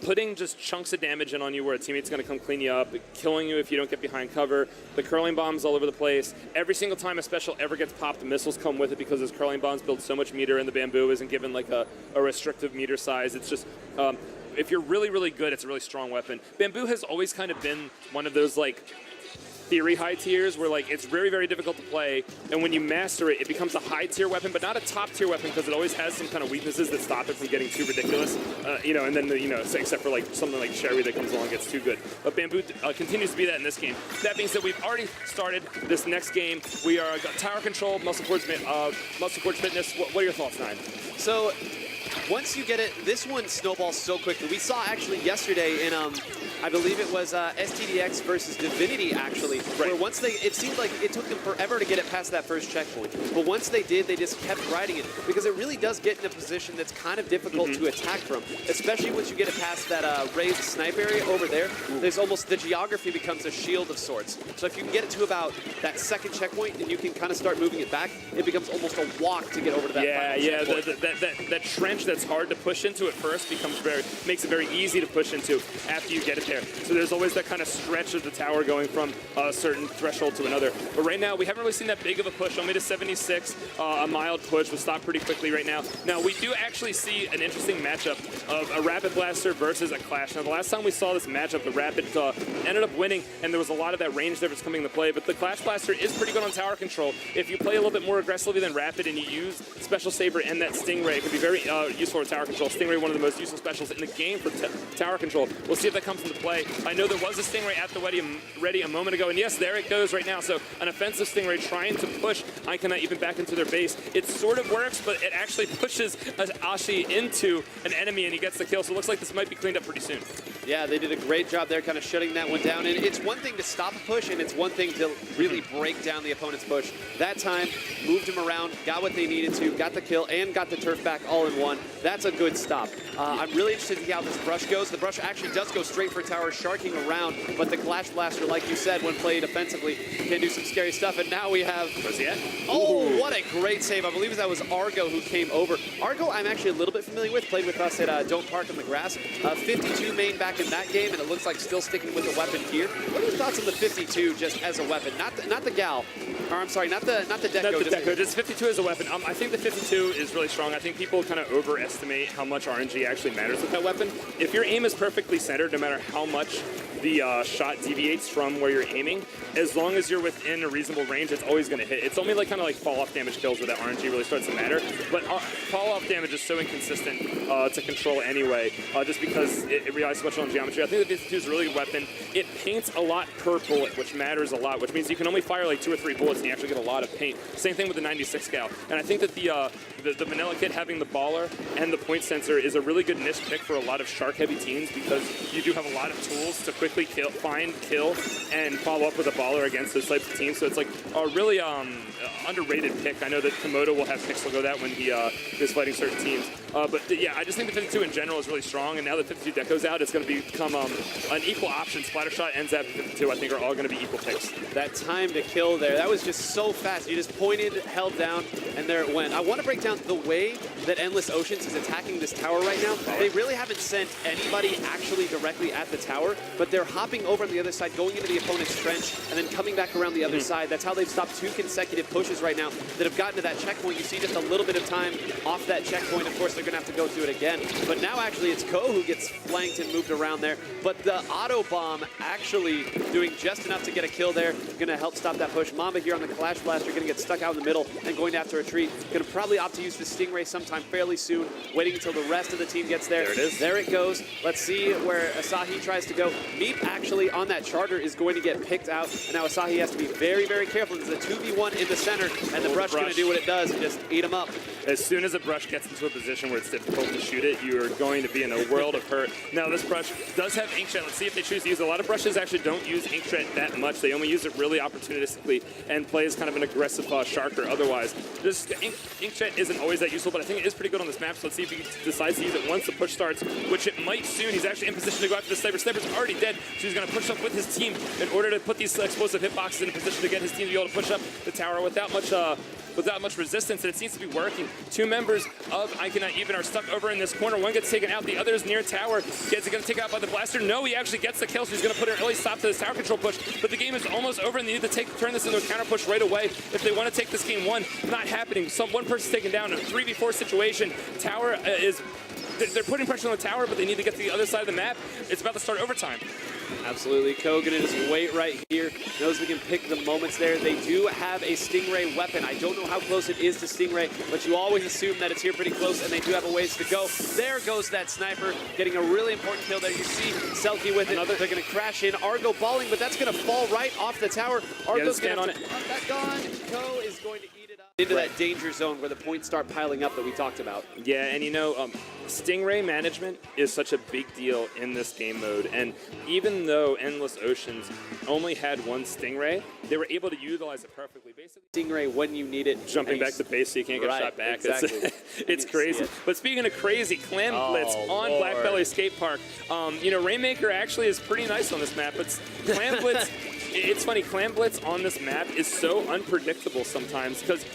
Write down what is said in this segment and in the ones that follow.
putting just chunks of damage in on you where a teammate's going to come clean you up, killing you if you don't get behind cover, the curling bombs all over the place. Every single time a special ever gets popped, the missiles come with it because those curling bombs build so much meter and the bamboo isn't given like a restrictive meter size. It's just, if you're really, really good, it's a really strong weapon. Bamboo has always kind of been one of those like theory high tiers where like it's very, very difficult to play, and when you master it, it becomes a high tier weapon, but not a top tier weapon because it always has some kind of weaknesses that stop it from getting too ridiculous. You know, and then you know, except for like something like Sherry that comes along and gets too good. But Bamboo continues to be that in this game. That being said, we've already started this next game. We are got tower control, muscle forge fitness. What are your thoughts, Nine? So once you get it, this one snowballs so quickly. We saw actually yesterday in I believe it was STDX versus Divinity, actually, where once it seemed like it took them forever to get it past that first checkpoint. But once they did, they just kept riding it, because it really does get in a position that's kind of difficult to attack from, especially once you get it past that raised snipe area over there. There's almost, the geography becomes a shield of sorts. So if you can get it to about that second checkpoint and you can kind of start moving it back, it becomes almost a walk to get over to that final checkpoint. That trench that's hard to push into at first makes it very easy to push into after you get it there. So there's always that kind of stretch of the tower going from a certain threshold to another. But right now, we haven't really seen that big of a push, only to 76. A mild push was stopped pretty quickly right now. Now, we do actually see an interesting matchup of a Rapid Blaster versus a Clash. Now, the last time we saw this matchup, the Rapid ended up winning, and there was a lot of that range difference coming into play. But the Clash Blaster is pretty good on tower control. If you play a little bit more aggressively than Rapid and you use Special Saber and that Stingray, it can be very useful for tower control. Stingray, one of the most useful specials in the game for tower control. We'll see if that comes into play. I know there was a Stingray at the ready a moment ago, and yes, there it goes right now. So an offensive Stingray trying to push Ikannot Even back into their base. It sort of works, but it actually pushes Ashi into an enemy, and he gets the kill. So it looks like this might be cleaned up pretty soon. Yeah, they did a great job there kind of shutting that one down. And it's one thing to stop a push, and it's one thing to really break down the opponent's push. That time, moved him around, got what they needed to, got the kill, and got the turf back all in one. That's a good stop. I'm really interested to see how this brush goes. The brush actually does go straight for tower, sharking around, but the Clash Blaster, like you said, when played offensively, can do some scary stuff. And now we have... Where's he at? Oh, what a great save. I believe that was Argo who came over. Argo, I'm actually a little bit familiar with, played with us at Don't Park on the Grass. 52 main back in that game, and it looks like still sticking with the weapon here. What are your thoughts on the 52 just as a weapon? Not the Gal, or I'm sorry, not the Deco. Not the Deco, just 52 as a weapon. I think the 52 is really strong. I think people kind of overestimate how much RNG actually matters with that weapon. If your aim is perfectly centered, no matter how much the shot deviates from where you're aiming, as long as you're within a reasonable range, it's always going to hit. It's only like kind of like fall-off damage kills where that RNG really starts to matter. But fall-off damage is so inconsistent to control anyway, just because it relies so much on geometry. I think the 52 is a really good weapon. It paints a lot per bullet, which matters a lot, which means you can only fire like 2 or 3 bullets and you actually get a lot of paint. Same thing with the 96 Gal. And I think that the vanilla kit having the baller and the point sensor is a really good niche pick for a lot of shark-heavy teams, because you do have a lot of tools to quickly find, kill, and follow up with a baller against those types of teams. So it's like a really underrated pick. I know that Komodo will have Pixel go that when he is fighting certain teams. But yeah, I just think the 52 in general is really strong, and now that 52 Deco's out, it's going to become an equal option. Splattershot ends at 52, I think, are all going to be equal picks. That time to kill there, that was just so fast. You just pointed, held down, and there it went. I want to break down the way that Endless Oceans is attacking this tower right now. They really haven't sent anybody actually directly at the tower, but they're hopping over on the other side, going into the opponent's trench, and then coming back around the other side. That's how they've stopped 2 consecutive pushes right now that have gotten to that checkpoint. You see just a little bit of time off that checkpoint. Of course, they're going to have to go through it again. But now actually it's Ko who gets flanked and moved around there. But the auto bomb actually doing just enough to get a kill there. Going to help stop that push. Mamba here on the Clash Blaster going to get stuck out in the middle and going to have to retreat. Going to probably opt to use the Stingray sometime fairly soon, waiting until the rest of the team gets there. There it is. There it goes. Let's see where Asahi tries to go. Meep actually on that charter is going to get picked out. And now Asahi has to be very, very careful. There's a 2v1 in the center, and the brush is going to do what it does and just eat him up. As soon as a brush gets into a position where it's difficult to shoot it, you are going to be in a world of hurt. Now, this brush does have Inkjet. Let's see if they choose to use it. A lot of brushes actually don't use Inkjet that much. They only use it really opportunistically and play as kind of an aggressive sharker otherwise. This Inkjet isn't always that useful, but I think it is pretty good on this map, so let's see if he decides to use it once the push starts, which it might soon. He's actually in position to go after the Sniper. Sniper's already dead. So he's going to push up with his team in order to put these explosive hitboxes in a position to get his team to be able to push up the tower without much resistance, and it seems to be working. Two members of Ikannot Even are stuck over in this corner. One gets taken out, the other is near tower. Gets going to take out by the blaster. No, he actually gets the kill, so he's going to put an early stop to this tower control push, but the game is almost over, and they need to turn this into a counter push right away if they want to take this game one. Not happening. One person's taken down. A 3v4 situation. Tower they're putting pressure on the tower, but they need to get to the other side of the map. It's about to start overtime. Absolutely. Ko gonna just wait right here. Knows we can pick the moments there. They do have a Stingray weapon. I don't know how close it is to Stingray, but you always assume that it's here pretty close, and they do have a ways to go. There goes that sniper, getting a really important kill there. You see Selkie with it. They're gonna crash in. Argo balling, but that's gonna fall right off the tower. Argo's gonna have to put that gun. Ko is going to eat it up into that danger zone where the points start piling up that we talked about. Yeah, and you know, Stingray management is such a big deal in this game mode, and even though Endless Oceans only had one Stingray, they were able to utilize it perfectly. Basically, Stingray when you need it. Jumping back to base so you can't get shot back. Exactly. It's crazy. But speaking of crazy, Clam Blitz on Black Belly Skate Park. You know, Rainmaker actually is pretty nice on this map, but Clam Blitz, it's funny, Clam Blitz on this map is so unpredictable sometimes because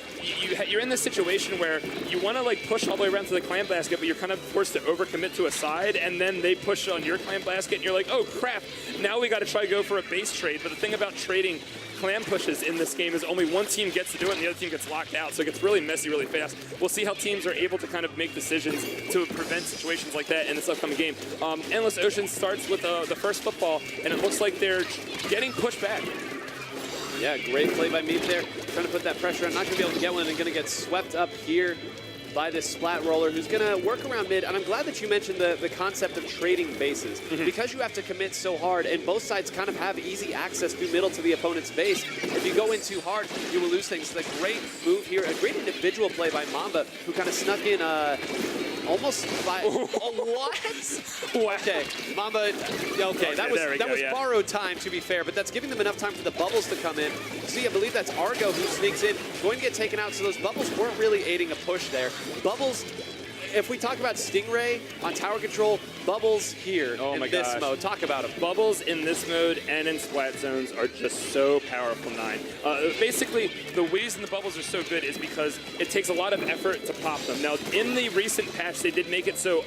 you're in this situation where you want to like push all the way around to the clam basket, but you're kind of forced to overcommit to a side, and then they push on your clam basket, and you're like, oh crap, now we got to try to go for a base trade. But the thing about trading clam pushes in this game is only one team gets to do it, and the other team gets locked out, so it gets really messy really fast. We'll see how teams are able to kind of make decisions to prevent situations like that in this upcoming game. Endless Ocean starts with the first football, and it looks like they're getting pushed back. Yeah, great play by Meep there. Trying to put that pressure on. Not going to be able to get one, and going to get swept up here by this Splat roller who's going to work around mid. And I'm glad that you mentioned the concept of trading bases. Because you have to commit so hard, and both sides kind of have easy access through middle to the opponent's base. If you go in too hard, you will lose things. It's a great move here. A great individual play by Mamba, who kind of snuck in almost by... what? Okay, Mamba... Okay, that was borrowed time, to be fair, but that's giving them enough time for the bubbles to come in. See, I believe that's Argo who sneaks in, going to get taken out, so those bubbles weren't really aiding a push there. Bubbles, if we talk about Stingray on tower control, Bubbles here in this mode. Talk about them. Bubbles in this mode and in Splat zones are just so powerful, 9. Basically, the reason the bubbles are so good is because it takes a lot of effort to pop them. Now, in the recent patch, they did make it so,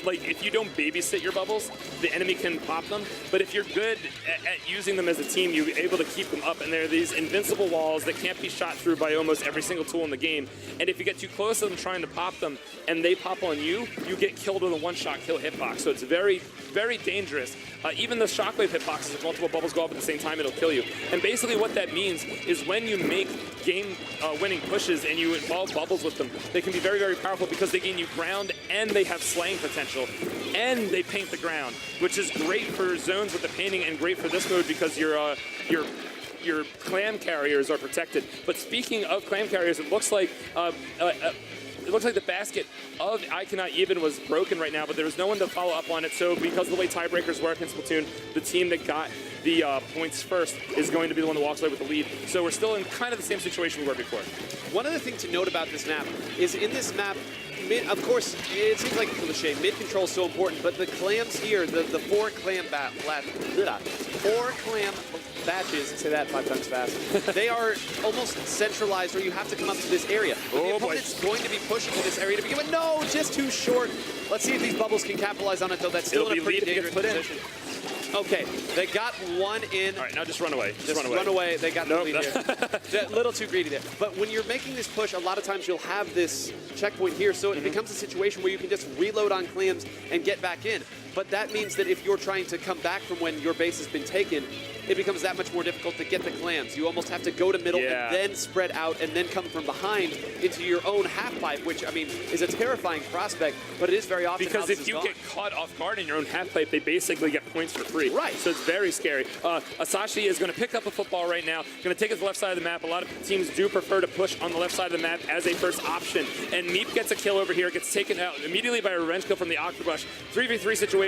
like, if you don't babysit your bubbles, the enemy can pop them. But if you're good at using them as a team, you're able to keep them up. And there are these invincible walls that can't be shot through by almost every single tool in the game. And if you get too close to them trying to pop them, and they pop on you, you get killed with a one-shot kill hitbox. So it's very, very dangerous. Even the shockwave hitboxes, if multiple bubbles go up at the same time, it'll kill you. And basically what that means is when you make game-winning pushes and you involve bubbles with them, they can be very, very powerful because they gain you ground and they have slaying potential and they paint the ground, which is great for zones with the painting and great for this mode because your clam carriers are protected. But speaking of clam carriers, it looks like the basket of Ikannot Even was broken right now, but there was no one to follow up on it. So because of the way tiebreakers work in Splatoon, the team that got the points first is going to be the one that walks away with the lead. So we're still in kind of the same situation we were before. One other thing to note about this map is in this map, of course, it seems like a cliche. Mid control is so important, but the clams here, the four clam batches, say that 5 times fast, they are almost centralized, or you have to come up to this area. The opponent's going to be pushing to this area to begin with. No, just too short. Let's see if these bubbles can capitalize on it, though. That's still in a pretty dangerous position. Okay, they got one in. All right, now just run away. Just run away. They got the lead here. A little too greedy there. But when you're making this push, a lot of times you'll have this checkpoint here, so it becomes a situation where you can just reload on clams and get back in. But that means that if you're trying to come back from when your base has been taken, it becomes that much more difficult to get the clams. You almost have to go to middle and then spread out and then come from behind into your own half pipe, which, I mean, is a terrifying prospect, but it is very often because if you get caught off guard in your own half pipe, they basically get points for free. Right. So it's very scary. Asashi is going to pick up a football right now, going to take it to the left side of the map. A lot of teams do prefer to push on the left side of the map as a first option. And Meep gets a kill over here, gets taken out immediately by a revenge kill from the Octobrush. 3v3 situation.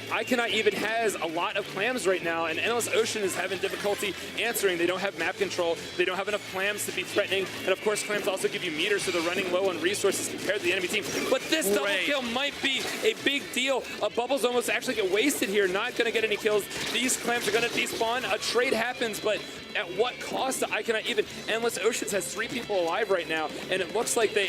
Ikannot Even has a lot of clams right now, and Endless Ocean is having difficulty answering. They don't have map control. They don't have enough clams to be threatening. And of course, clams also give you meters, so they're running low on resources compared to the enemy team. But this double kill might be a big deal. Bubbles almost actually get wasted here, not going to get any kills. These clams are going to despawn. A trade happens, but at what cost to Ikannot Even? Endless Oceans has 3 people alive right now, and it looks like they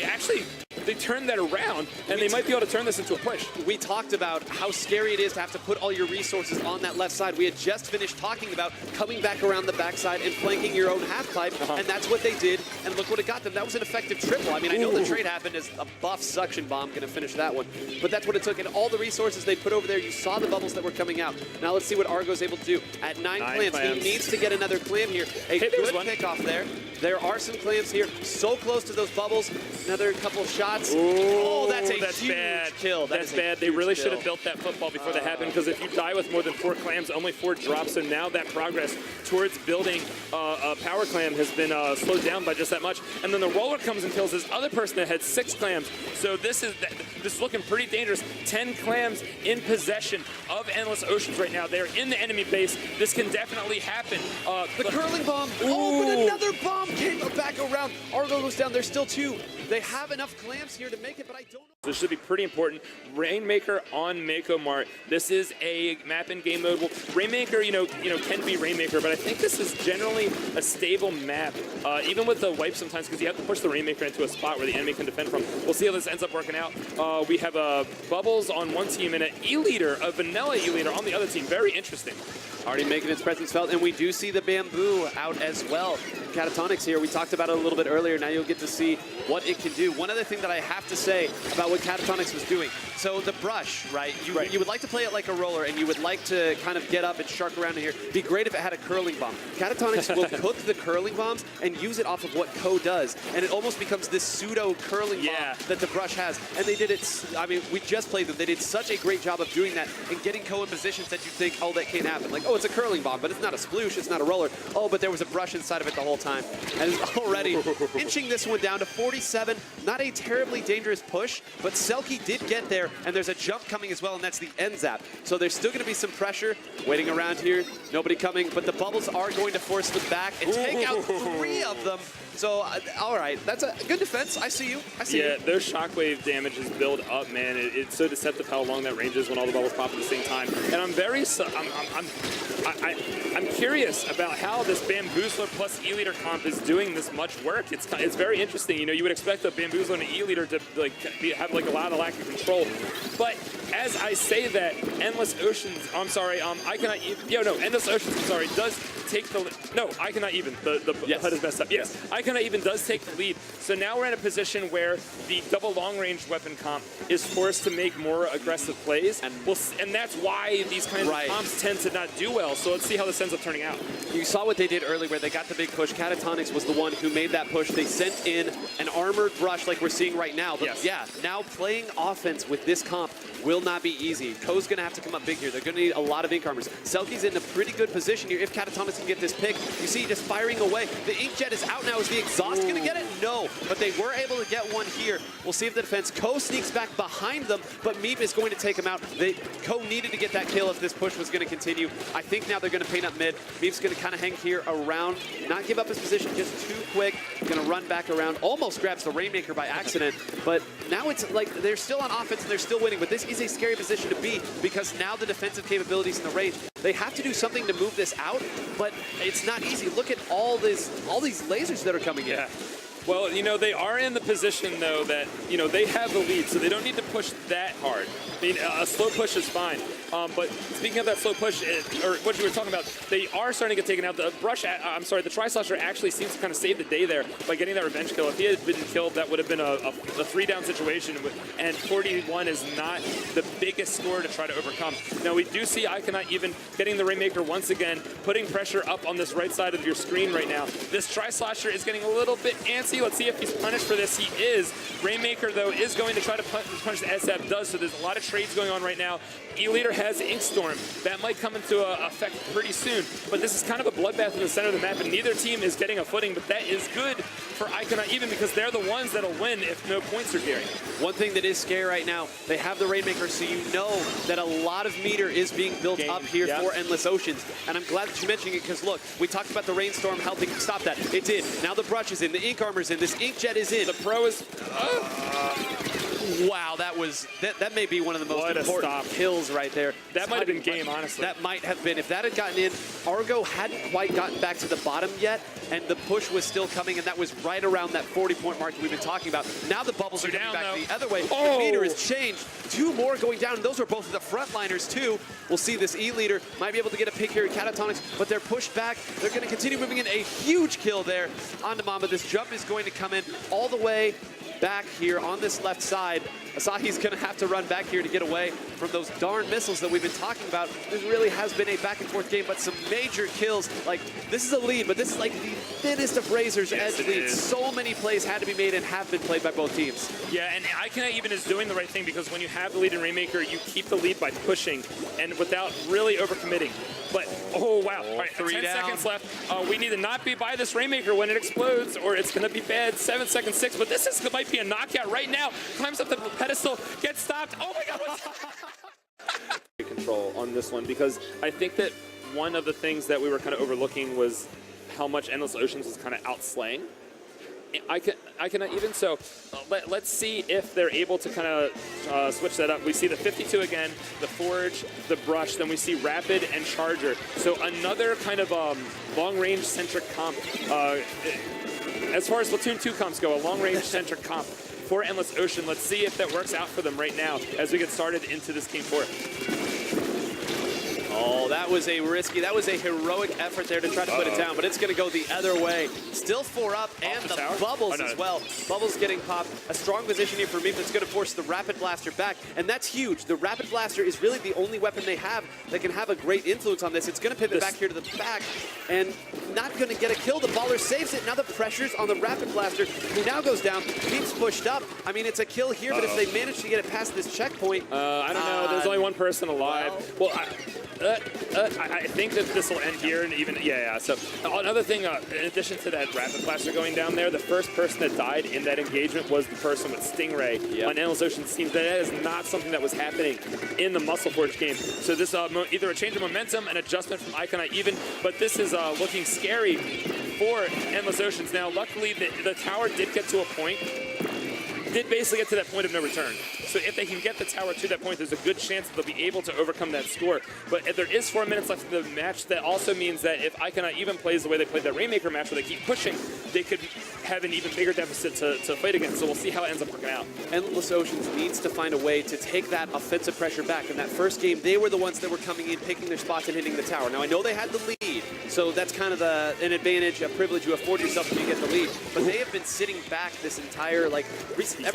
turned that around, and they might be able to turn this into a push. We talked about how scary it is to have to put all your resources on that left side. We had just finished talking about coming back around the backside and flanking your own half-pipe, and that's what they did, and look what it got them. That was an effective triple. I mean, I know the trade happened as a buff suction bomb going to finish that one, but that's what it took, and all the resources they put over there, you saw the bubbles that were coming out. Now let's see what Argo's able to do. At 9 clams, he needs to get another clam here. A good pickoff there. There are some clams here, so close to those bubbles. Another couple shots. Oh, that's a huge kill. That's bad. They really should have built that football before that happened, because if you die with more than 4 clams, only 4 drops. So now that progress towards building a power clam has been slowed down by just that much. And then the roller comes and kills this other person that had 6 clams. So this is looking pretty dangerous. 10 clams in possession of Endless Oceans right now. They're in the enemy base. This can definitely happen. The curling bomb. Oh, but another bomb came back around. Argo goes down. There's still 2. They have enough clams here to make it, but I don't know. This should be pretty important. Rainmaker on Mako Mart. This is a map in game mode. Well, Rainmaker, can be Rainmaker, but I think this is generally a stable map, even with the wipe sometimes, because you have to push the Rainmaker into a spot where the enemy can defend from. We'll see how this ends up working out. We have Bubbles on one team and an E-Leader, a vanilla E-Leader on the other team. Very interesting. Already making its presence felt, and we do see the bamboo out as well. Catatonics here, we talked about it a little bit earlier. Now you'll get to see what it can do. One other thing that I have to say about what Catatonics was doing. So the brush, right? You would like to play it like a roller, and you would like to kind of get up and shark around in here. It'd be great if it had a curling bomb. Catatonics will cook the curling bombs and use it off of what Ko does, and it almost becomes this pseudo curling bomb that the brush has. And they did it, I mean, we just played them. They did such a great job of doing that and getting Ko in positions that you think, oh, that can't happen. Like, oh, it's a curling bomb, but it's not a sploosh, it's not a roller. Oh, but there was a brush inside of it the whole time. And it's already inching this one down to 47. Not a terribly dangerous push, but Selkie did get there, and there's a jump coming as well, and that's the end zap. So there's still going to be some pressure waiting around here. Nobody coming, but the bubbles are going to force them back and take out 3 of them. So, all right, that's a good defense. I see you. I see you. Yeah, their shockwave damage is built up, man. It's so deceptive how long that range is when all the bubbles pop at the same time. And I'm curious about how this Bamboozler plus E-Leader comp is doing this much work. It's very interesting. You would expect a Bamboozler and an E-Leader to have a lot of lack of control. But as I say that, Endless Oceans, I'm sorry, Ikannot Even, Endless Oceans, I'm sorry, does take the, no, Ikannot Even, the HUD is messed up. Yes, Ikannot Even does take the lead. So now we're in a position where the double long-range weapon comp is forced to make more aggressive plays, and that's why these kinds of comps tend to not do well. So let's see how this ends up turning out. You saw what they did earlier where they got the big push. Catatonics was the one who made that push. They sent in an armored brush like we're seeing right now. But yeah, now playing offense with this comp will not be easy. Ko's going to have to come up big here. They're going to need a lot of ink armors. Selkie's in a pretty good position here. If Catatonics can get this pick, you see just firing away. The inkjet is out now. Is the exhaust going to get it? No, but they were able to get one here. We'll see if the defense. Ko sneaks back behind them, but Meep is going to take him out. Ko needed to get that kill if this push was going to continue. I think now they're going to paint up mid. Meep's going to kind of hang here around, not give up his position just too quick. Going to run back around. Almost grabs the Rainmaker by accident, but now it's like they're still on offense and they're still winning, but this is a scary position to be because now the defensive capabilities in the range, they have to do something to move this out, but it's not easy. Look at all these lasers that are coming in. Well, they are in the position, though, that, they have the lead, so they don't need to push that hard. I mean, a slow push is fine. But speaking of that slow push, or what you were talking about, they are starting to get taken out. The the Tri-Slasher actually seems to kind of save the day there by getting that revenge kill. If he had been killed, that would have been a 3-down situation, and 41 is not the biggest score to try to overcome. Now, we do see Ikannot Even getting the Rainmaker once again, putting pressure up on this right side of your screen right now. This Tri-Slasher is getting a little bit antsy. Let's see if he's punished for this. He is. Rainmaker, though, is going to try to punish the SF does, so there's a lot of trades going on right now. E-Leader has Ink Storm. That might come into effect pretty soon. But this is kind of a bloodbath in the center of the map, and neither team is getting a footing, but that is good for Ikannot Even because they're the ones that'll win if no points are carried. One thing that is scary right now, they have the Rainmaker, so you know that a lot of meter is being built up here for Endless Oceans. And I'm glad that you're mentioning it because look, we talked about the Rainstorm helping stop that. It did. Now the brush is in, the ink armor's in, this ink jet is in. The pro is... Wow, that may be one of the most important kills right there. That might have been game, honestly. That might have been. If that had gotten in, Argo hadn't quite gotten back to the bottom yet, and the push was still coming, and that was right around that 40-point mark that we've been talking about. Now the bubbles are coming back the other way. The meter has changed. 2 more going down, and those are both of the frontliners, too. We'll see this E-leader might be able to get a pick here at Catatonics, but they're pushed back. They're going to continue moving in. A huge kill there onto Mamba. This jump is going to come in all the way back here on this left side. Asahi's going to have to run back here to get away from those darn missiles that we've been talking about. This really has been a back-and-forth game, but some major kills. Like, this is a lead, but this is like the thinnest of razor's edge leads. So many plays had to be made and have been played by both teams. Yeah, and Ikannot Even is doing the right thing because when you have the lead in Rainmaker, you keep the lead by pushing and without really overcommitting. But, oh, wow. All right, 10 seconds left. We need to not be by this Rainmaker when it explodes or it's going to be bad. 7 seconds, 6. But this might be a knockout right now. Climbs up the pedestal, gets stopped. Oh, my God. What's control on this one because I think that one of the things that we were kind of overlooking was how much Endless Oceans was kind of outslaying Ikannot Even. So let's see if they're able to kind of switch that up. We see the 52 again, the Forge, the Brush, then we see Rapid and Charger. So another kind of long-range centric comp. As far as Splatoon 2 comps go, a long-range centric comp for Endless Ocean. Let's see if that works out for them right now as we get started into this Game 4. Oh, that was a heroic effort there to try to put it down, but it's going to go the other way. Still 4 up, and the Bubbles as well. Bubbles getting popped. A strong position here for me that's going to force the Rapid Blaster back, and that's huge. The Rapid Blaster is really the only weapon they have that can have a great influence on this. It's going to pivot back here to the back, and not going to get a kill. The Baller saves it. Now the pressure's on the Rapid Blaster, who now goes down, keeps pushed up. I mean, it's a kill here, but if they manage to get it past this checkpoint... I don't know. There's only one person alive. Well, I think that this will end here, and even So another thing, in addition to that Rapid Blaster going down there, the first person that died in that engagement was the person with Stingray on Endless Ocean's team. That is not something that was happening in the Muscle Forge game. So this either a change of momentum, an adjustment from Ikannot Even, but this is looking scary for Endless Oceans. Now, luckily, the tower did get to a point. Did basically get to that point of no return. So if they can get the tower to that point, there's a good chance that they'll be able to overcome that score. But if there is 4 minutes left in the match, that also means that if Ikannot Even plays the way they played that Rainmaker match where they keep pushing, they could have an even bigger deficit to fight against. So we'll see how it ends up working out. Endless Oceans needs to find a way to take that offensive pressure back. In that first game, they were the ones that were coming in, picking their spots and hitting the tower. Now, I know they had the lead, so that's kind of an advantage, a privilege you afford yourself when you get the lead. But they have been sitting back this entire, ever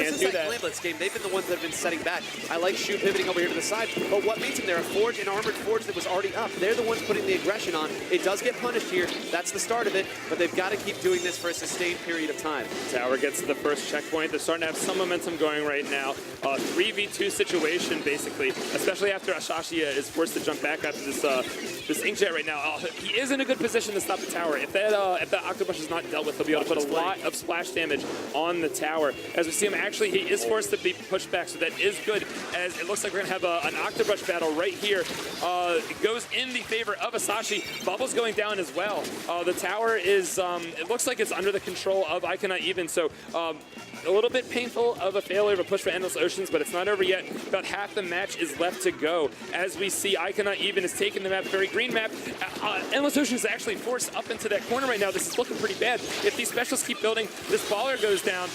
since that Blitz game, they've been the ones that have been setting back. I like Shu pivoting over here to the side, but what meets him there? A Forge, an armored Forge that was already up. They're the ones putting the aggression on. It does get punished here. That's the start of it, but they've got to keep doing this for a sustained period of time. Tower gets to the first checkpoint. They're starting to have some momentum going right now. 3v2 situation, basically, especially after Asahi is forced to jump back after this Inkjet right now. He is in a good position to stop the tower. If that Octobrush is not dealt with, he'll be able to put a lot of splash damage on the tower. As we see him, actually, he is forced to be pushed back, so that is good, as it looks like we're going to have an Octobrush battle right here. It goes in the favor of Asahi. Bubbles going down as well. The tower is, it looks like it's under the control of Ikannot Even, so a little bit painful of a failure of a push for Endless Oceans, but it's not over yet. About half the match is left to go. As we see, Ikannot Even is taking the map, very green map. Endless Oceans is actually forced up into that corner right now. This is looking pretty bad. If these specials keep building, this baller goes down.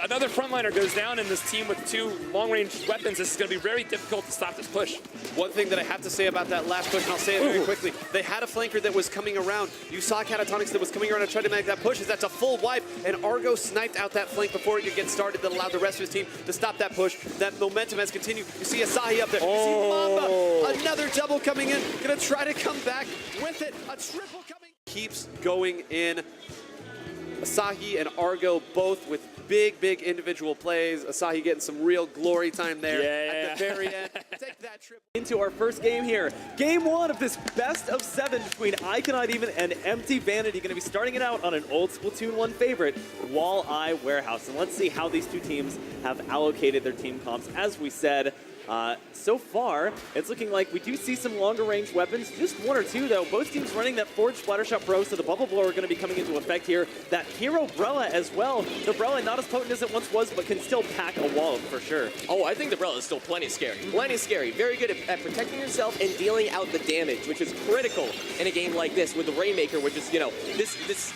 Another frontliner goes down, and this team with 2 long-range weapons, this is going to be very difficult to stop this push. One thing that I have to say about that last push, and I'll say it very quickly, they had a flanker that was coming around. You saw Catatonics that was coming around and tried to make that push. That's a full wipe, and Argo sniped out that flank before it could get started that allowed the rest of his team to stop that push. That momentum has continued. You see Asahi up there. You see Mamba. Another double coming in. Going to try to come back with it. A triple coming. Keeps going in. Asahi and Argo both with big individual plays. Asahi getting some real glory time there at the very end. Take that. Into our first game here. Game 1 of this best of 7 between Ikannot Even and Empty Vanity. Going to be starting it out on an old Splatoon 1 favorite, Walleye Warehouse. And let's see how these two teams have allocated their team comps. As we said, so far, it's looking like we do see some longer range weapons. Just one or two, though. Both teams running that Forge Splattershot Pro, so the Bubble Blower are going to be coming into effect here. That Hero Brella as well. The Brella not as potent as it once was, but can still pack a wall for sure. Oh, I think the Brella is still plenty scary. Plenty scary. Very good at protecting yourself and dealing out the damage, which is critical in a game like this with the Rainmaker, which is, you know, this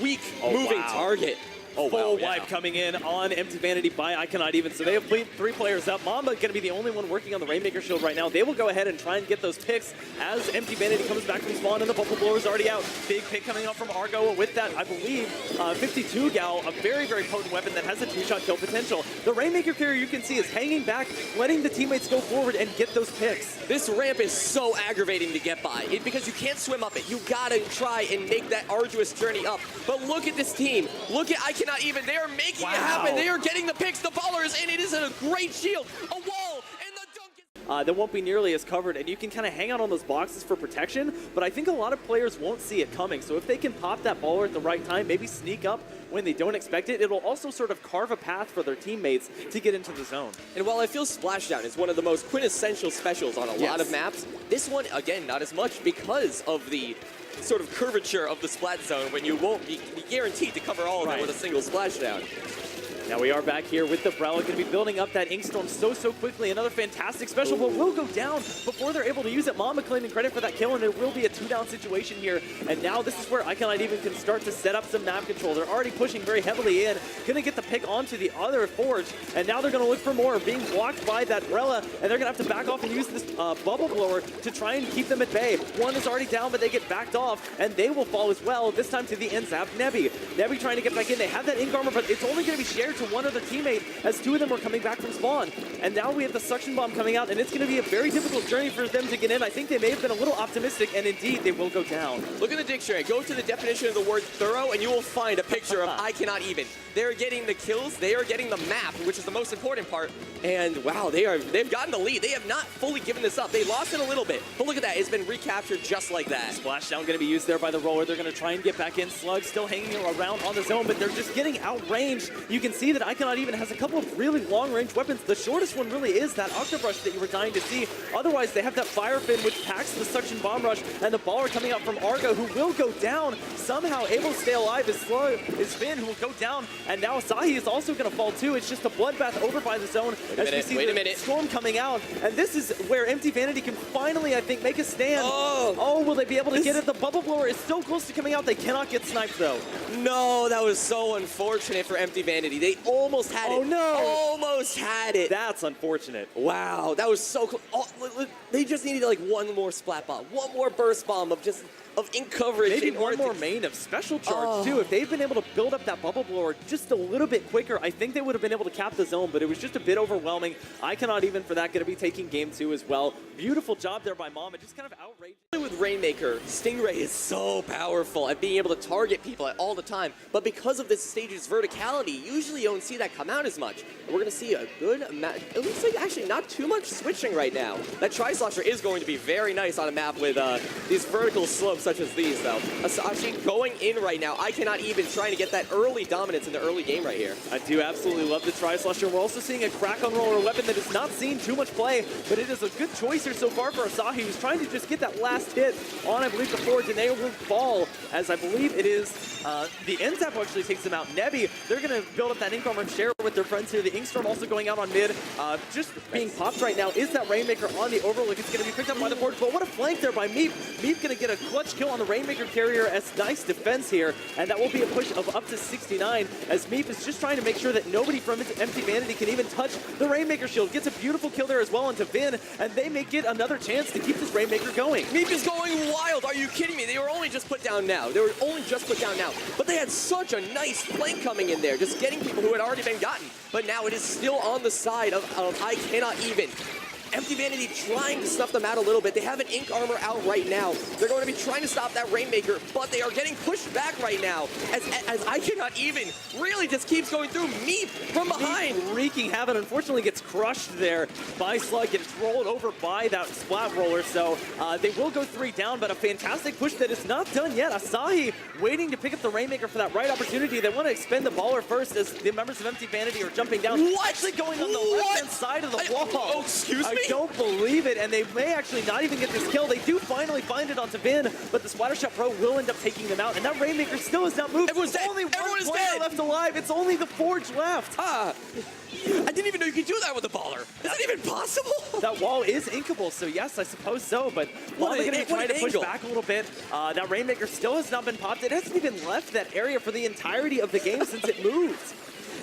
weak moving target. Full wipe coming in on Empty Vanity by Ikannot Even. So they have three players up. Mamba going to be the only one working on the Rainmaker shield right now. They will go ahead and try and get those picks as Empty Vanity comes back from spawn and the Bubble Blower is already out. Big pick coming up from Argo with that, I believe, 52 gal, a very, very potent weapon that has a two-shot kill potential. The Rainmaker carrier you can see is hanging back, letting the teammates go forward and get those picks. This ramp is so aggravating to get by because you can't swim up it. You gotta try and make that arduous journey up. But look at this team. Look at Ikannot Even. They are making it happen. They are getting the picks, the ballers, and it is a great shield. A wall, and the dunk is... That won't be nearly as covered, and you can kind of hang out on those boxes for protection, but I think a lot of players won't see it coming. So if they can pop that baller at the right time, maybe sneak up when they don't expect it, it'll also sort of carve a path for their teammates to get into the zone. And while I feel Splashdown is one of the most quintessential specials on a lot of maps, this one, again, not as much because of the sort of curvature of the Splat zone when you won't be guaranteed to cover all of it with a single Splashdown. Now we are back here with the Brella, going to be building up that Inkstorm so quickly. Another fantastic special, but will go down before they're able to use it. Mamba claiming credit for that kill, and it will be a 2-down situation here. And now this is where Ikannot Even can start to set up some map control. They're already pushing very heavily in, going to get the pick onto the other Forge, and now they're going to look for more, being blocked by that Brella, and they're going to have to back off and use this Bubble Blower to try and keep them at bay. One is already down, but they get backed off, and they will fall as well, this time to the NZAP Nebby. Nebby trying to get back in. They have that ink armor, but it's only going to be shared to one other teammate as two of them are coming back from spawn. And now we have the suction bomb coming out, and it's going to be a very difficult journey for them to get in. I think they may have been a little optimistic, and indeed they will go down. Look at the dictionary. Go to the definition of the word thorough, and you will find a picture of Ikannot Even. They're getting the kills. They are getting the map, which is the most important part. And wow, they've gotten the lead. They have not fully given this up. They lost it a little bit, but look at that. It's been recaptured just like that. Splashdown going to be used there by the roller. They're going to try and get back in. Slug still hanging around on the zone, but they're just getting outranged. You can see that Ikannot Even has a couple of really long-range weapons. The shortest one really is that Octobrush that you were dying to see. Otherwise, they have that Fire Fin, which packs the Suction Bomb Rush, and the baller coming out from Argo, who will go down. Somehow able to stay alive is Finn, who will go down, and now Asahi is also going to fall too. It's just a bloodbath over by the zone as we see the storm coming out, and this is where Empty Vanity can finally, I think, make a stand. Oh, will they be able to get it? The Bubble Blower is so close to coming out. They cannot get sniped, though. No, that was so unfortunate for Empty Vanity. They almost had it. Oh, no. Almost had it. That's unfortunate. Wow, that was so close. Oh, they just needed like one more Splat Bomb, one more Burst Bomb of ink coverage. Maybe one more main of Special Charge, too. If they've been able to build up that Bubble Blower just a little bit quicker, I think they would have been able to cap the zone, but it was just a bit overwhelming. Ikannot Even for that going to be taking game 2 as well. Beautiful job there by Mamba, just kind of outrageous. With Rainmaker, Stingray is so powerful at being able to target people at all the time, but because of this stage's verticality, usually you don't see that come out as much. And we're going to see a good amount, it looks like actually not too much switching right now. That Tri-Slosher is going to be very nice on a map with these vertical slopes such as these, though. Asahi going in right now. Ikannot Even trying to get that early dominance in the early game right here. I do absolutely love the Tri-Slosher. We're also seeing a Krak-On roller weapon that has not seen too much play, but it is a good choice here so far for Asahi, who's trying to just get that last hit on, I believe, the Forge, and they will fall, as I believe it is the NZAP actually takes them out. Nebby, they're going to build up that ink armor and share with their friends here. The Inkstorm also going out on mid. Just being popped right now is that Rainmaker on the overlook. It's going to be picked up by the Forge, but what a flank there by Meep. Meep going to get a clutch kill on the Rainmaker carrier as nice defense here, and that will be a push of up to 69, as Meep is just trying to make sure that nobody from Empty Vanity can even touch the Rainmaker shield. Gets a beautiful kill there as well into Vin, and they may get another chance to keep this Rainmaker going. Meep is going wild. Are you kidding me? They were only just put down now. But they had such a nice flank coming in there, just getting people who had already been gotten. But now it is still on the side of Ikannot Even. Empty Vanity trying to snuff them out a little bit. They have an Ink Armor out right now. They're going to be trying to stop that Rainmaker, but they are getting pushed back right now as Ikannot Even really just keeps going through Meep from behind. Meep wreaking havoc, unfortunately gets crushed there by Slug, gets rolled over by that Splat roller, so they will go 3 down, but a fantastic push that is not done yet. Asahi waiting to pick up the Rainmaker for that right opportunity. They want to expend the baller first as the members of Empty Vanity are jumping down. What? Actually going on the left-hand side of the wall. Oh, excuse me? I don't believe it, and they may actually not even get this kill. They do finally find it onto Vin, but the Splattershot Pro will end up taking them out, and that Rainmaker still has not moved. Everyone's dead. Only one Everyone is player dead. left alive. It's only the Forge left. I didn't even know you could do that with a baller. Is that even possible? That wall is inkable, so yes, I suppose so, but Mamba going to be trying to push back a little bit. That Rainmaker still has not been popped. It hasn't even left that area for the entirety of the game since it moved.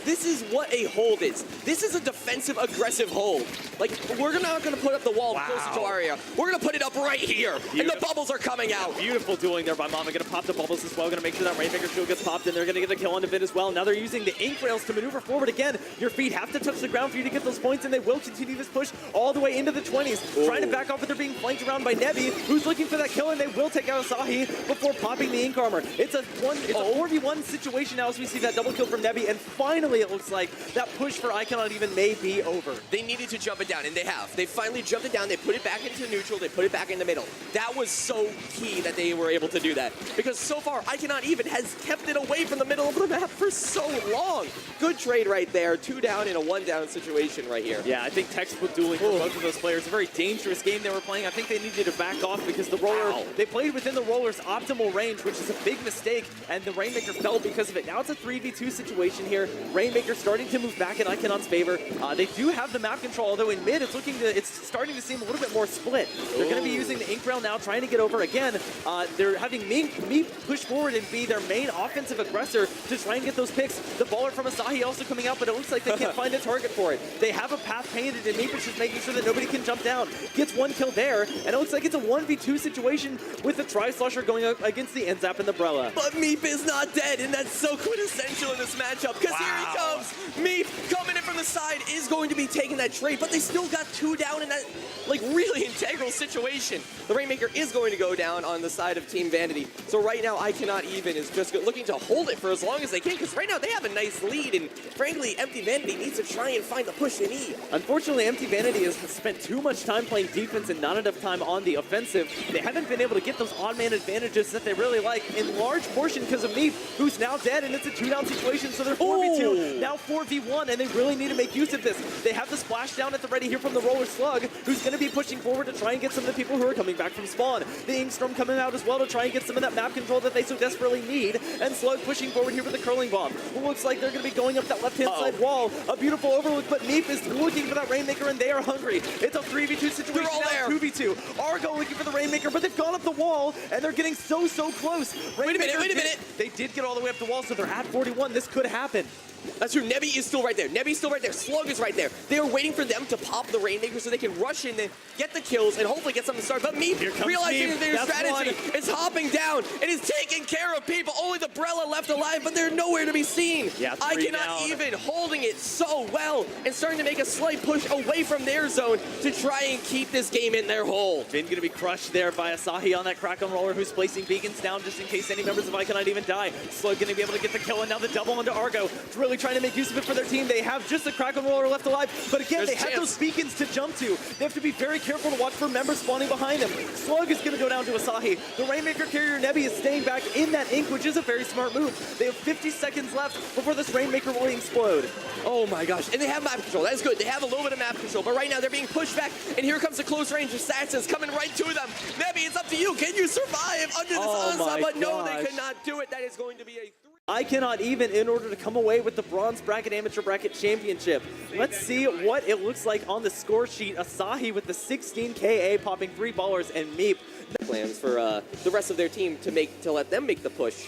This is what a hold is. This is a defensive, aggressive hold. Like, we're not going to put up the wall closer to our area. We're going to put it up right here, and the bubbles are coming out. Beautiful dueling there by Mamba. Going to pop the bubbles as well. Going to make sure that Rainmaker shield gets popped, and they're going to get the kill onto Vin as well. Now they're using the ink rails to maneuver forward again. Your feet have to touch the ground for you to get those points, and they will continue this push all the way into the 20s. Ooh. Trying to back off, but they're being flanked around by Nebi, who's looking for that kill, and they will take out Asahi before popping the ink armor. It's a 4v1 situation now as we see that double kill from Nebi, and finally it looks like that push for Ikannot Even may be over. They needed to jump it down, and they have. They finally jumped it down. They put it back into neutral. They put it back in the middle. That was so key that they were able to do that. Because so far, Ikannot Even has kept it away from the middle of the map for so long. Good trade right there. 2 down in a 1 down situation right here. Yeah, I think textbook dueling for both of those players. A very dangerous game they were playing. I think they needed to back off because the roller, they played within the roller's optimal range, which is a big mistake, and the Rainmaker fell because of it. Now it's a 3v2 situation here. Rainmaker starting to move back in Ikannot's favor. They do have the map control, although in mid it's starting to seem a little bit more split. They're going to be using the ink rail now, trying to get over again. They're having Meep push forward and be their main offensive aggressor to try and get those picks. The baller from Asahi also coming out, but it looks like they can't find a target for it. They have a path painted, and Meep is just making sure that nobody can jump down. Gets 1 kill there, and it looks like it's a 1v2 situation with the Tri-Slusher going up against the Enzap and the Brella. But Meep is not dead, and that's so quintessential in this matchup, because here he comes. Meep coming in from the side is going to be taking that trade, but they still got 2 down in that, like, really integral situation. The Rainmaker is going to go down on the side of Team Vanity. So right now, Ikannot Even is just looking to hold it for as long as they can, because right now they have a nice lead, and frankly, Empty Vanity needs to try and find the push they need. Unfortunately, Empty Vanity has spent too much time playing defense and not enough time on the offensive. They haven't been able to get those odd man advantages that they really like, in large portion because of Meep, who's now dead, and it's a 2-down situation, so they're 4v2, now 4v1, and they really need to make use of this. They have the splash down at the ready here from the Roller Slug, who's going to be pushing forward to try and get some of the people who are coming back from spawn. The Inkstorm coming out as well to try and get some of that map control that they so desperately need, and Slug pushing forward here with the curling bomb. It looks like they're going to be going up that left-hand side wall. A beautiful overlook, but Meep is looking for that Rainmaker, and they are hungry. It's a 3v2 situation. They're all now, there. 2v2. Argo looking for the Rainmaker, but they've gone up the wall, and they're getting so close. Wait a minute. They did get all the way up the wall, so they're at 41. This could happen. That's true. Nebi is still right there. Nebi's still right there. Slug is right there. They are waiting for them to pop the Rainmaker so they can rush in, get the kills, and hopefully get something to start. But Meep, realizing their strategy, is hopping down and is taking care of people. Only the Brella left alive, but they're nowhere to be seen. Yeah, Ikannot Even holding it so well and starting to make a slight push away from their zone to try and keep this game in their hole. Vin going to be crushed there by Asahi on that Krak-On roller, who's placing beacons down just in case any members of Ikannot Even die. Slug going to be able to get the kill, and now the double onto Argo. It's really trying to make use of it for their team. They have just the Krak-On roller left alive, but again, they have those beacons to jump to. They have to be very careful to watch for members spawning behind them. Slug is going to go down to Asahi. The Rainmaker carrier Nebi is staying back in that ink, which is a very smart move. They have 50 seconds left before this Rainmaker will explode. Oh my gosh, and they have map control. That is good. They have a little bit of map control, but right now they're being pushed back, and here comes the close range assassins coming right to them. Nebi, it's up to you. Can you survive under this onslaught? But no, they could not do it. That is going to be a Ikannot Even in order to come away with the Bronze Bracket Amateur Bracket Championship. Let's see what it looks like on the score sheet. Asahi with the 16 KA popping 3 ballers, and Meep. Plans for the rest of their team to let them make the push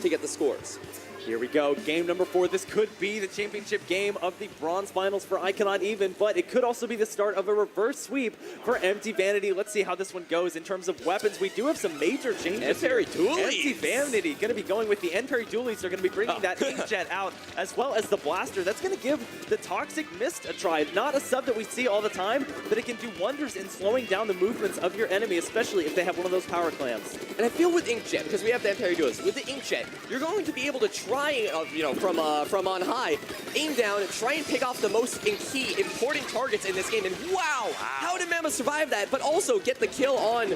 to get the scores. Here we go, game number 4. This could be the championship game of the bronze finals for Ikannot Even, but it could also be the start of a reverse sweep for Empty Vanity. Let's see how this one goes in terms of weapons. We do have some major changes here. Empty Vanity going to be going with the end parry dualies. They're going to be bringing that inkjet out, as well as the blaster. That's going to give the Toxic Mist a try. Not a sub that we see all the time, but it can do wonders in slowing down the movements of your enemy, especially if they have one of those power clams. And I feel with inkjet, because we have the end parry dualies, with the inkjet, you're going to be able to try, from on high, aim down and try and pick off the most key important targets in this game. And wow, how did Mamba survive that, but also get the kill on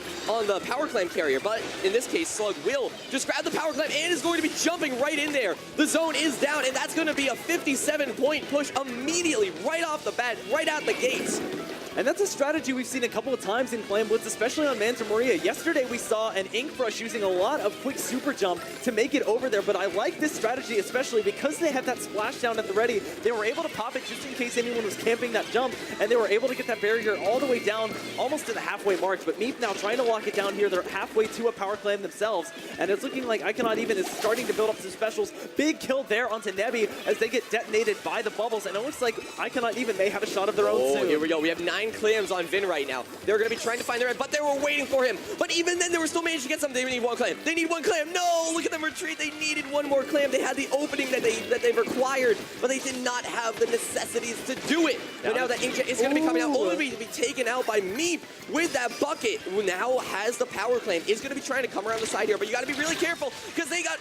the power clam carrier? But in this case, Slug will just grab the power clam and is going to be jumping right in there. The zone is down, and that's going to be a 57-point push immediately, right off the bat, right out the gates. And that's a strategy we've seen a couple of times in Clam Blitz, especially on Manta Maria. Yesterday we saw an Ink Brush using a lot of quick super jump to make it over there, but I like this strategy especially because they had that splashdown at the ready. They were able to pop it just in case anyone was camping that jump, and they were able to get that barrier all the way down, almost to the halfway mark. But Meep now trying to lock it down here. They're halfway to a power clam themselves, and it's looking like Ikannot Even is starting to build up some specials. Big kill there onto Nebi as they get detonated by the bubbles, and it looks like Ikannot Even may have a shot of their own soon. Here we go. We have 9 clams on Vin right now. They're going to be trying to find their end, but they were waiting for him. But even then, they were still managing to get something. They need 1 clam. They need 1 clam. No, look at them retreat. They needed 1 more clam. They had the opening that they required, but they did not have the necessities to do it. But now that inkjet is going to be coming out, only to be taken out by Meep with that bucket, who now has the power clam. Is going to be trying to come around the side here, but you got to be really careful because they got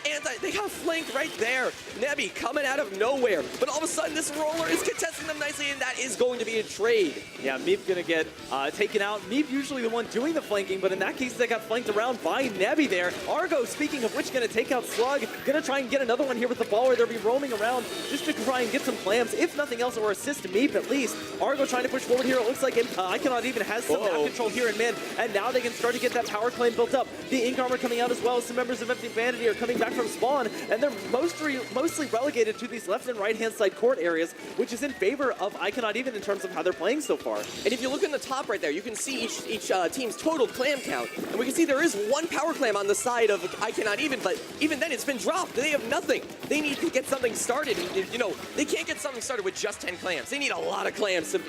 flanked right there. Nebi coming out of nowhere, but all of a sudden this roller is contesting them nicely, and that is going to be a trade. Yeah, Meep gonna get taken out. Meep usually the one doing the flanking, but in that case they got flanked around by Nebi there. Argo, speaking of which, gonna take out Slug. Gonna try and get another one here with the baller. They'll be roaming around just to try and get some clams, if nothing else, or assist Meep at least. Argo trying to push forward here. It looks like Ikannot Even has some map control here in mid, and now they can start to get that power claim built up. The Ink Armor coming out as well as some members of Empty Vanity are coming back from spawn, and they're mostly relegated to these left and right hand side court areas, which is in favor of Ikannot Even in terms of how they're playing so far. And if you look in the top right there, you can see each team's total clam count, and we can see there is 1 power clam on the side of Ikannot Even, but even then it's been dropped. They have nothing. They need to get something started. You know, they can't get something started with just 10 clams. They need a lot of clams to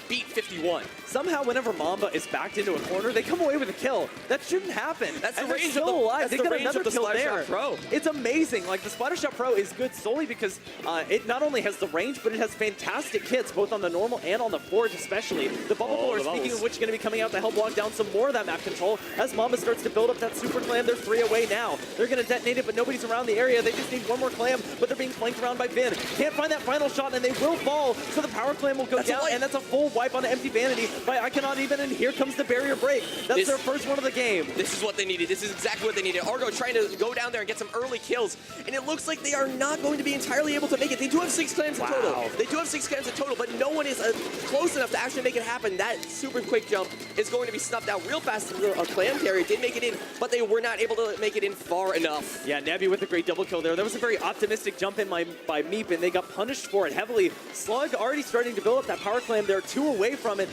beat 51. Somehow, whenever Mamba is backed into a corner, they come away with a kill. That shouldn't happen. That's and the range still of the alive. They got another kill there. Pro. It's amazing. Like, the Splattershot Pro is good solely because it not only has the range, but it has fantastic kits, both on the normal and on the forge especially. The Bubble Blower, speaking of which, going to be coming out to help lock down some more of that map control as Mamba starts to build up that super clam. They're 3 away now. They're going to detonate it, but nobody's around the area. They just need 1 more clam, but they're being flanked around by Vin. Can't find that final shot, and they will fall, so the power clam will go down, and that's a full wipe on Empty Vanity by Ikannot Even, and here comes the barrier break. That's their first one of the game. This is what they needed. This is exactly what they needed. Argo trying to go down there and get some early kills, and it looks like they are not going to be entirely able to make it. They do have 6 clams in total. They do have 6 clams in total, but no one is close enough to actually make it happen. That super quick jump is going to be snuffed out real fast. A clam carrier did make it in, but they were not able to make it in far enough. Yeah, Nebi with a great double kill there. That was a very optimistic jump in by Meep, and they got punished for it heavily. Slug already starting to build up that power clam. They're 2 away from it.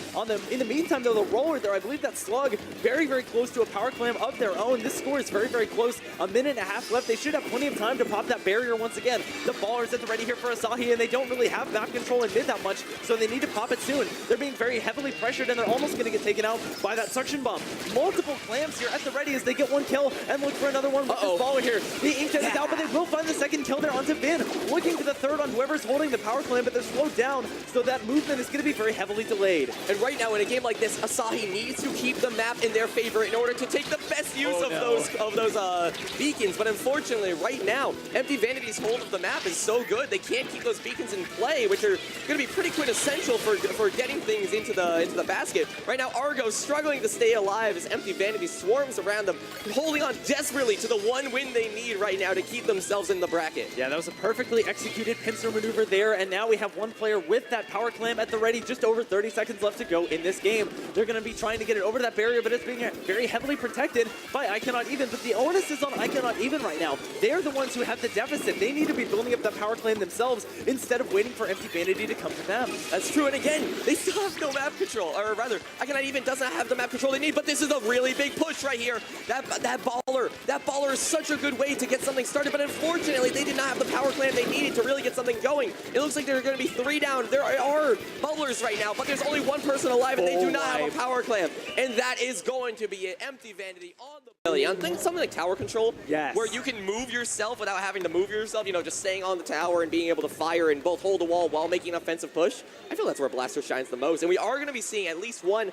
In the meantime, though, the roller there, I believe that Slug very, very close to a power clam of their own. This score is very, very close. A minute and a half left. They should have plenty of time to pop that barrier once again. The ballers at the ready here for Asahi, and they don't really have map control in mid that much, so they need to pop it soon. They're being very heavily pressured, and they're almost going to get taken out by that suction bomb. Multiple clams here at the ready as they get 1 kill and look for another one with this baller here. The inkjet is out, but they will find the 2nd kill there onto Vin. Looking for the 3rd on whoever's holding the power clam, but they're slowed down, so that movement is going to be very heavily delayed. And right now, in a game like this, Asahi needs to keep the map in their favor in order to take the best use of those beacons. But unfortunately, right now, Empty Vanity's hold of the map is so good, they can't keep those beacons in play, which are going to be pretty quintessential for getting things into the basket. Right now, Argo struggling to stay alive as Empty Vanity swarms around them, holding on desperately to the 1 win they need right now to keep themselves in the bracket. Yeah, that was a perfectly executed pincer maneuver there, and now we have 1 player with that power clam at the ready. Just over 30 seconds left to go in this game. They're going to be trying to get it over that barrier, but it's being very heavily protected by Ikannot Even. But the onus is on Ikannot Even right now. They're the ones who have the deficit. They need to be building up that power clam themselves instead of waiting for Empty Vanity to come to them. That's true, and again, they still have no map control, or rather, Ikannot Even doesn't have the map control they need, but this is a really big push right here. That baller is such a good way to get something started, but unfortunately, they did not have the power clan they needed to really get something going. It looks like they're going to be 3 down. There are bubblers right now, but there's only 1 person alive, and they do not have a power clan, and that is going to be it. Empty Vanity on the belly. I think something like tower control, where you can move yourself without having to move yourself, you know, just staying on the tower and being able to fire and both hold the wall while making an offensive push. I feel that's where Blaster shines the most, and we are going to be seeing at least one.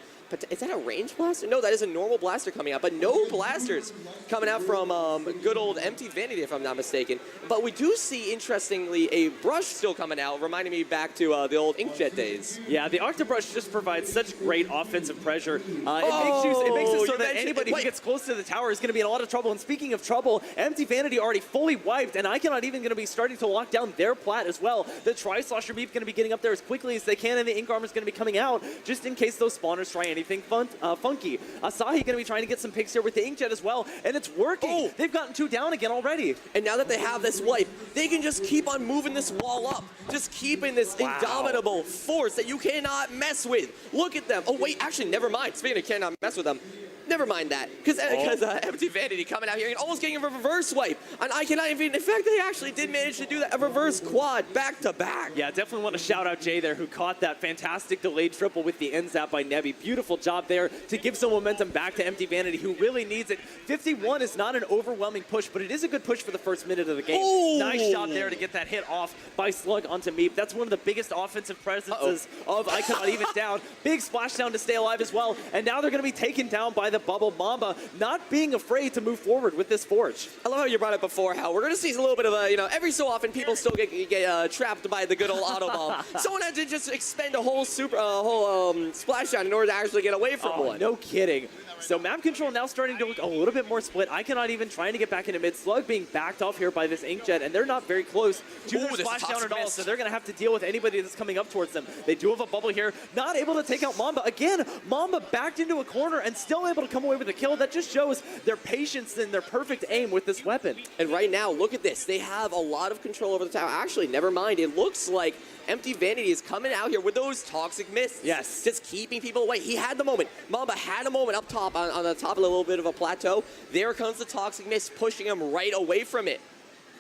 Is that a range blaster? No, that is a normal blaster coming out, but no blasters coming out from good old Empty Vanity, if I'm not mistaken. But we do see, interestingly, a brush still coming out, reminding me back to the old inkjet days. Yeah, the Octobrush just provides such great offensive pressure. It makes it so that anybody who gets close to the tower is going to be in a lot of trouble. And speaking of trouble, Empty Vanity already fully wiped, and Ikannot Even going to be starting to lock down their plat as well. The Tri-Slosher Beef going to be getting up there as quickly as they can, and the Ink Armor is going to be coming out just in case those spawners try anything funky. Asahi going to be trying to get some picks here with the Inkjet as well, and it's working. They've gotten 2 down again already. And now that they have this wipe, they can just keep on moving this wall up, just keeping this indomitable force that you cannot mess with. Look at them. Oh, wait, actually, never mind. Speaking of cannot mess with them, never mind that, because Empty Vanity coming out here and almost getting a reverse wipe on Ikannot Even. In fact, they actually did manage to do that, a reverse quad back to back. Yeah, definitely want to shout out Jay there, who caught that fantastic delayed triple with the end zap by Nebby. Beautiful job there to give some momentum back to Empty Vanity, who really needs it. 51 is not an overwhelming push, but it is a good push for the first minute of the game. Nice job there to get that hit off by Slug onto Meep. That's one of the biggest offensive presences of Ikannot Even down. Big splashdown to stay alive as well, and now they're going to be taken down by the bubble. Mamba not being afraid to move forward with this Forge. I love how you brought it before, how we're going to see a little bit of a, you know, every so often people still get trapped by the good old auto bomb. Someone had to just expend a whole splashdown in order to actually get away from one. No kidding. So map control now starting to look a little bit more split. Ikannot Even trying to get back into mid. Slug being backed off here by this Inkjet, and they're not very close to their splashdown at all, so they're going to have to deal with anybody that's coming up towards them. They do have a bubble here, not able to take out Mamba. Again, Mamba backed into a corner and still able to come away with a kill. That just shows their patience and their perfect aim with this weapon. And right now, look at this. They have a lot of control over the tower. Actually, never mind. It looks like Empty Vanity is coming out here with those toxic mists. Yes. Just keeping people away. He had the moment. Mamba had a moment up top on the top of a little bit of a plateau. There comes the toxic mist, pushing him right away from it.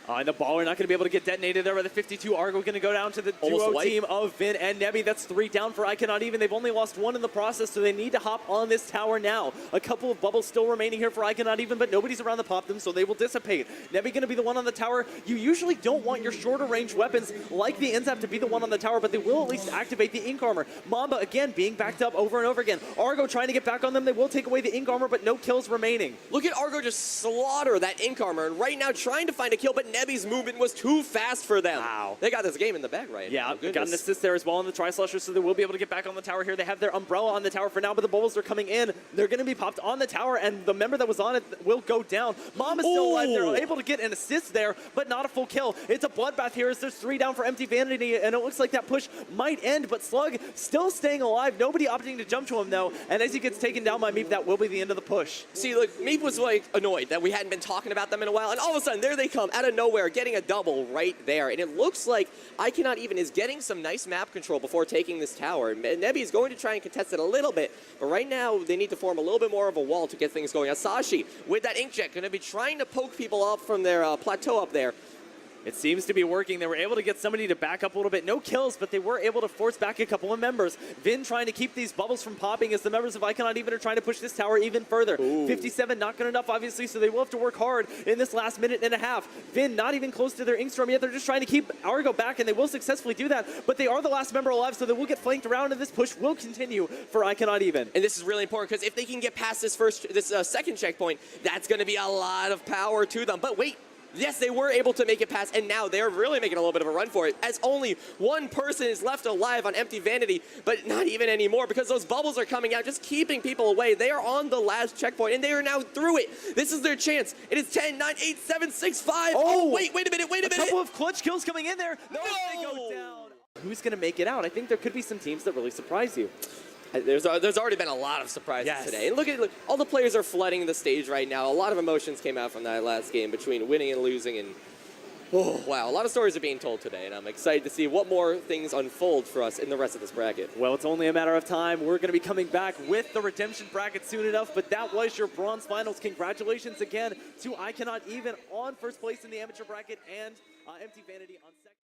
And the baller not going to be able to get detonated there by the 52. Argo going to go down to the duo team of Vin and Nebby. That's 3 down for Ikannot Even. They've only lost 1 in the process, so they need to hop on this tower now. A couple of bubbles still remaining here for Ikannot Even, but nobody's around to pop them, so they will dissipate. Nebby going to be the one on the tower. You usually don't want your shorter range weapons like the Enzap to be the one on the tower, but they will at least activate the Ink Armor. Mamba, again, being backed up over and over again. Argo trying to get back on them. They will take away the Ink Armor, but no kills remaining. Look at Argo just slaughter that Ink Armor, and right now trying to find a kill, but Nebby's movement was too fast for them. Wow. They got this game in the bag, right? Yeah, got an assist there as well on the Tri-Slusher, so they will be able to get back on the tower here. They have their umbrella on the tower for now, but the bubbles are coming in. They're going to be popped on the tower, and the member that was on it will go down. Mom is still alive. They're able to get an assist there, but not a full kill. It's a bloodbath here as there's 3 down for Empty Vanity, and it looks like that push might end, but Slug still staying alive. Nobody opting to jump to him, though, and as he gets taken down by Meep, that will be the end of the push. See, look, Meep was, like, annoyed that we hadn't been talking about them in a while, and all of a sudden, there they come, out of nowhere, getting a double right there. And it looks like Ikannot Even is getting some nice map control before taking this tower. Nebby is going to try and contest it a little bit, but right now they need to form a little bit more of a wall to get things going. Asashi, with that Inkjet, going to be trying to poke people up from their plateau up there. It seems to be working. They were able to get somebody to back up a little bit. No kills, but they were able to force back a couple of members. Vin trying to keep these bubbles from popping as the members of Ikannot Even are trying to push this tower even further. 57 not good enough, obviously, so they will have to work hard in this last minute and a half. Vin not even close to their Inkstorm yet. They're just trying to keep Argo back, and they will successfully do that, but they are the last member alive, so they will get flanked around, and this push will continue for Ikannot Even. And this is really important, because if they can get past this second checkpoint, that's going to be a lot of power to them. But wait. Yes, they were able to make it past, and now they're really making a little bit of a run for it, as only 1 person is left alive on Empty Vanity, but not even anymore, because those bubbles are coming out, just keeping people away. They are on the last checkpoint, and they are now through it. This is their chance. It is 10, 9, 8, 7, 6, 5. Oh, wait a minute. A couple of clutch kills coming in there. No, they go down. Who's going to make it out? I think there could be some teams that really surprise you. There's already been a lot of surprises today. And look, all the players are flooding the stage right now. A lot of emotions came out from that last game between winning and losing, and Oh, wow, a lot of stories are being told today, and I'm excited to see what more things unfold for us in the rest of this bracket. Well, it's only a matter of time. We're going to be coming back with the redemption bracket soon enough, but that was your bronze finals. Congratulations again to Ikannot Even on first place in the amateur bracket and Empty Vanity on second.